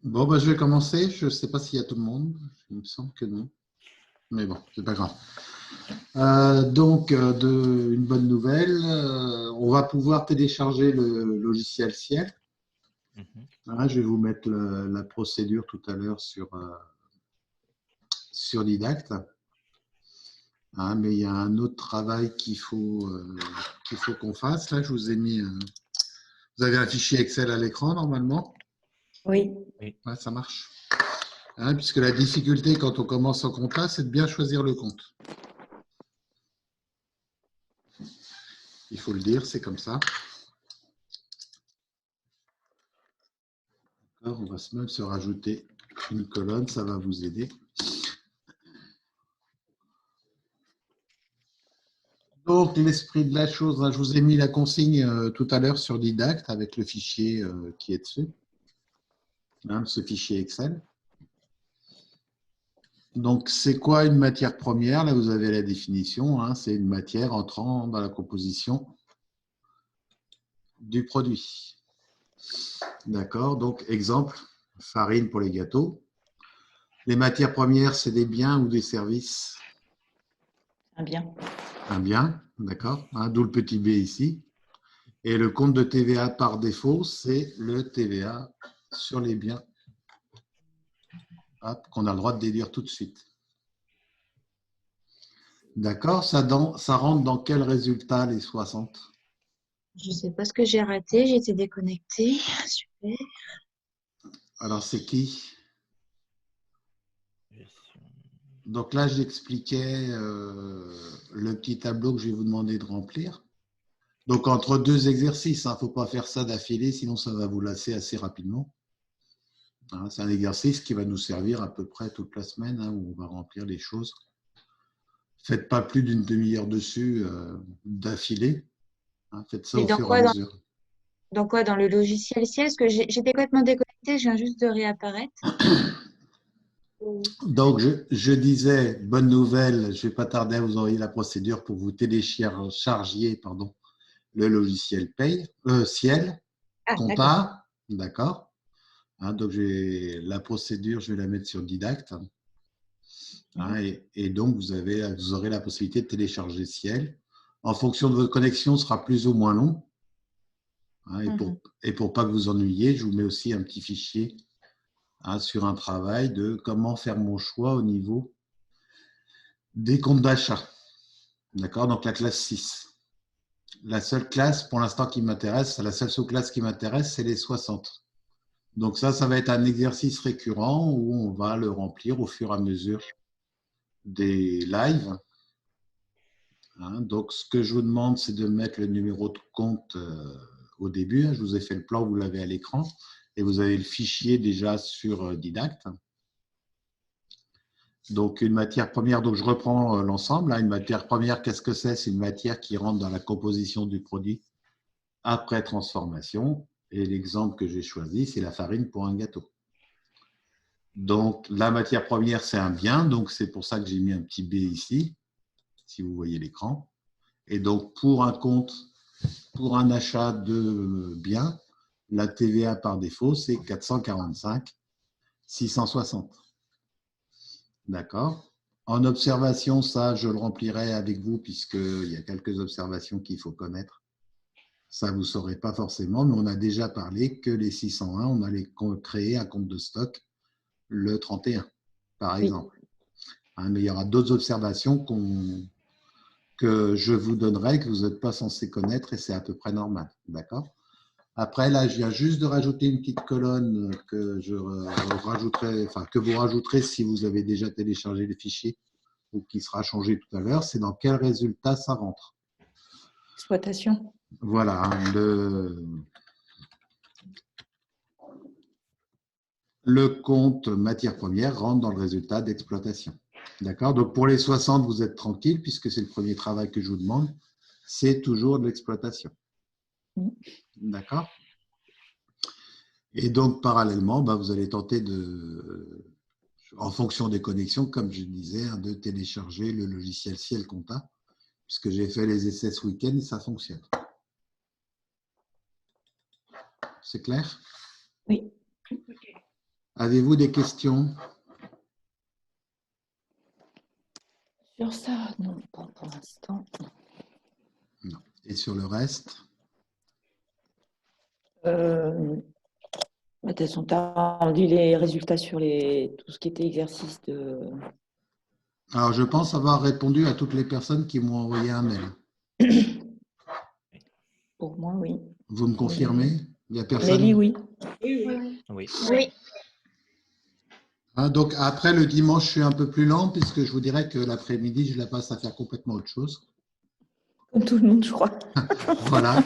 Bon, bah, je vais commencer. Je ne sais pas s'il y a tout le monde. Il me semble que non. Mais bon, c'est pas grave. Une bonne nouvelle. On va pouvoir télécharger le logiciel Ciel. Je vais vous mettre la procédure tout à l'heure sur Didacte. Mais il y a un autre travail qu'il faut qu'on fasse. Là, je vous ai mis. Vous avez un fichier Excel à l'écran normalement? Oui. Ouais, ça marche. Puisque la difficulté quand on commence en compta, c'est de bien choisir le compte. Il faut le dire, c'est comme ça. Alors, on va même se rajouter une colonne, ça va vous aider. Donc, l'esprit de la chose, je vous ai mis la consigne tout à l'heure sur Didacte avec le fichier qui est dessus, ce fichier Excel. Donc, c'est quoi une matière première? Là, vous avez la définition. C'est une matière entrant dans la composition du produit. D'accord? Donc, exemple, farine pour les gâteaux. Les matières premières, c'est des biens ou des services? Un bien. Un bien, d'accord. D'où le petit b ici. Et le compte de TVA par défaut, c'est le TVA sur les biens qu'on a le droit de déduire tout de suite. D'accord, ça rentre dans quel résultat, les 60? Je ne sais pas ce que j'ai raté, j'ai été déconnectée. Super. Alors, c'est qui? Donc là, j'expliquais le petit tableau que je vais vous demander de remplir. Donc, entre deux exercices, il ne faut pas faire ça d'affilée, sinon ça va vous lasser assez rapidement. C'est un exercice qui va nous servir à peu près toute la semaine, où on va remplir les choses. Faites pas plus d'une demi-heure dessus d'affilée. Faites ça au fur et à mesure. Dans quoi? Dans le logiciel Ciel? Parce que j'étais complètement déconnectée, je viens juste de réapparaître. Donc, je disais, bonne nouvelle, je ne vais pas tarder à vous envoyer la procédure pour vous télécharger le logiciel Ciel, compta, d'accord. Donc, la procédure, je vais la mettre sur Didacte. Et donc, vous aurez la possibilité de télécharger Ciel. En fonction de votre connexion, ce sera plus ou moins long. Et pour pas que vous ennuyiez, je vous mets aussi un petit fichier sur un travail de comment faire mon choix au niveau des comptes d'achat. D'accord? Donc, la classe 6. La seule classe, pour l'instant, qui m'intéresse, la seule sous-classe qui m'intéresse, c'est les 60. Donc, ça va être un exercice récurrent où on va le remplir au fur et à mesure des lives. Donc, ce que je vous demande, c'est de mettre le numéro de compte au début. Je vous ai fait le plan, vous l'avez à l'écran. Et vous avez le fichier déjà sur Didacte. Donc, une matière première, donc je reprends l'ensemble. Une matière première, qu'est-ce que c'est? C'est une matière qui rentre dans la composition du produit après transformation. Et l'exemple que j'ai choisi, c'est la farine pour un gâteau. Donc, la matière première, c'est un bien. Donc, c'est pour ça que j'ai mis un petit B ici, si vous voyez l'écran. Et donc, pour un achat de biens, la TVA par défaut, c'est 445 660. D'accord? En observation, ça, je le remplirai avec vous puisqu'il y a quelques observations qu'il faut connaître. Ça, vous ne saurez pas forcément, mais on a déjà parlé que les 601, on allait créer un compte de stock le 31, par exemple. Mais il y aura d'autres observations que je vous donnerai, que vous n'êtes pas censé connaître, et c'est à peu près normal. D'accord? Après, là, je viens juste de rajouter une petite colonne que que vous rajouterez si vous avez déjà téléchargé le fichier ou qui sera changé tout à l'heure. C'est dans quel résultat ça rentre? Exploitation. Voilà. Le compte matière première rentre dans le résultat d'exploitation. D'accord? Donc, pour les 60, vous êtes tranquille puisque c'est le premier travail que je vous demande. C'est toujours de l'exploitation. D'accord? Et donc, parallèlement, vous allez tenter en fonction des connexions, comme je disais, de télécharger le logiciel Ciel Compta, puisque j'ai fait les essais ce week-end et ça fonctionne. C'est clair? Oui. Avez-vous des questions? Sur ça, non, pas pour l'instant. Non. Et sur le reste? De toute façon, tu as rendu les résultats sur tout ce qui était exercice de. Alors, je pense avoir répondu à toutes les personnes qui m'ont envoyé un mail. Pour moi, oui. Vous me confirmez? Il n'y a personne? Nelly, oui. Oui. Oui. Hein, donc, après, le dimanche, je suis un peu plus lent puisque je vous dirais que l'après-midi, je la passe à faire complètement autre chose. Comme tout le monde, je crois. Voilà.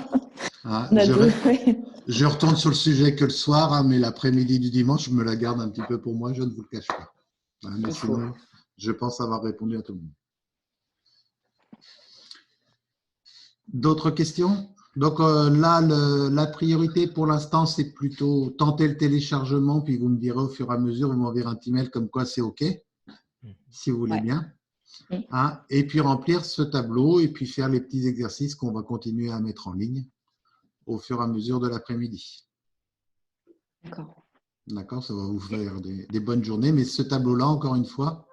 Hein, On a deux, ouais. je retourne sur le sujet que le soir, hein, mais l'après-midi du dimanche, je me la garde un petit peu pour moi, je ne vous le cache pas. Hein, mais sinon, je pense avoir répondu à tout le monde. D'autres questions? Donc là, la priorité pour l'instant, c'est plutôt tenter le téléchargement, puis vous me direz au fur et à mesure, vous m'enverrez un petit mail comme quoi c'est OK, si vous voulez bien. Hein, et puis remplir ce tableau et puis faire les petits exercices qu'on va continuer à mettre en ligne au fur et à mesure de l'après-midi. D'accord. D'accord, ça va vous faire des bonnes journées, mais ce tableau-là, encore une fois,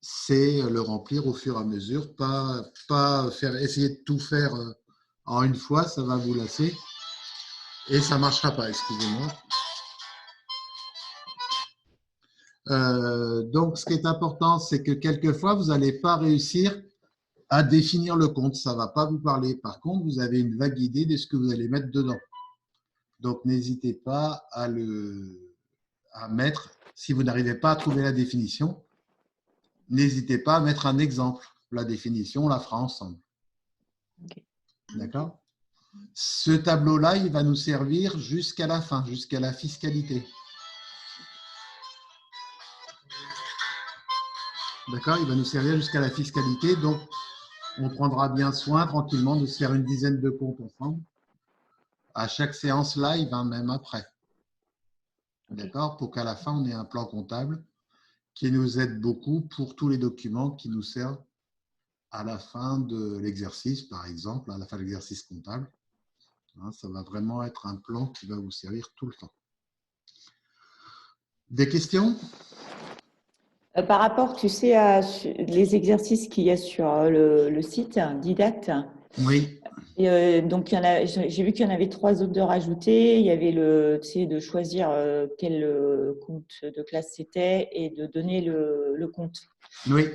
c'est le remplir au fur et à mesure, pas essayer de tout faire en une fois, ça va vous lasser et ça ne marchera pas, excusez-moi. Donc, ce qui est important, c'est que quelquefois, vous n'allez pas réussir à définir le compte, ça ne va pas vous parler. Par contre, vous avez une vague idée de ce que vous allez mettre dedans. Donc, n'hésitez pas à mettre, si vous n'arrivez pas à trouver la définition, n'hésitez pas à mettre un exemple. La définition, on la fera ensemble. Okay. D'accord? Ce tableau-là, il va nous servir jusqu'à la fin, jusqu'à la fiscalité. D'accord? Il va nous servir jusqu'à la fiscalité. Donc, on prendra bien soin tranquillement de se faire une dizaine de comptes ensemble. À chaque séance live, hein, même après. D'accord? Pour qu'à la fin, on ait un plan comptable qui nous aide beaucoup pour tous les documents qui nous servent à la fin de l'exercice, par exemple, à la fin de l'exercice comptable. Ça va vraiment être un plan qui va vous servir tout le temps. Des questions? Par rapport, tu sais, à les exercices qu'il y a sur le site Didacte. Oui. Et donc, j'ai vu qu'il y en avait 3 autres de rajouter. Il y avait tu sais, de choisir quel compte de classe c'était et de donner le compte. Oui.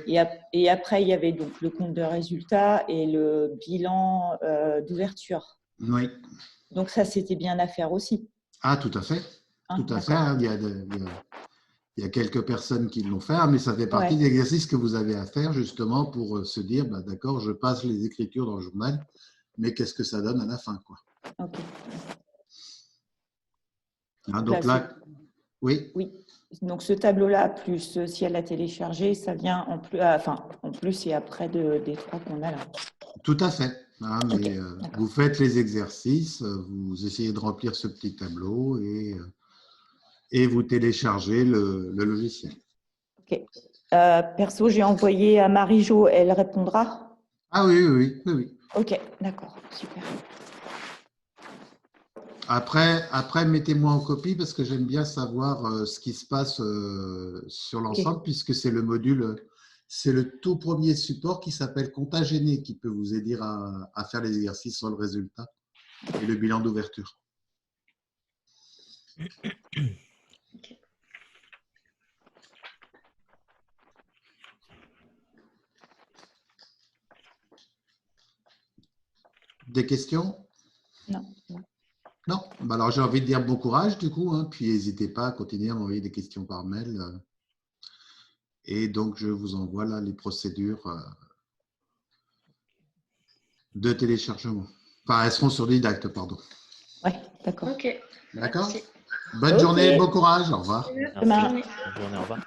Et après, il y avait donc le compte de résultat et le bilan d'ouverture. Oui. Donc, ça, c'était bien à faire aussi. Ah, tout à fait. Tout à fait. Il y a quelques personnes qui l'ont fait, mais ça fait partie des exercices que vous avez à faire justement pour se dire, bah, d'accord, je passe les écritures dans le journal, mais qu'est-ce que ça donne à la fin, quoi. Ok. Hein, donc là, oui. Oui. Donc ce tableau-là, plus si elle l'a téléchargé, ça vient en plus et après des 3 qu'on a là. Tout à fait. Hein, mais vous faites les exercices, vous essayez de remplir ce petit tableau et vous téléchargez le logiciel. Ok. Perso, j'ai envoyé à Marie-Jo, elle répondra? Ah oui. Ok, d'accord, super. Après mettez-moi en copie parce que j'aime bien savoir ce qui se passe sur l'ensemble puisque c'est le module, c'est le tout premier support qui s'appelle Compta Gêné qui peut vous aider à faire les exercices sur le résultat et le bilan d'ouverture. Okay. Des questions? Non. Non. Bah alors j'ai envie de dire bon courage du coup, hein, puis n'hésitez pas à continuer à m'envoyer des questions par mail. Et donc je vous envoie là les procédures de téléchargement. Enfin, elles seront sur Didacte, pardon. Oui, d'accord. Ok. D'accord. Merci. Bonne journée, bon courage, au revoir. Merci. Bonne journée, au revoir.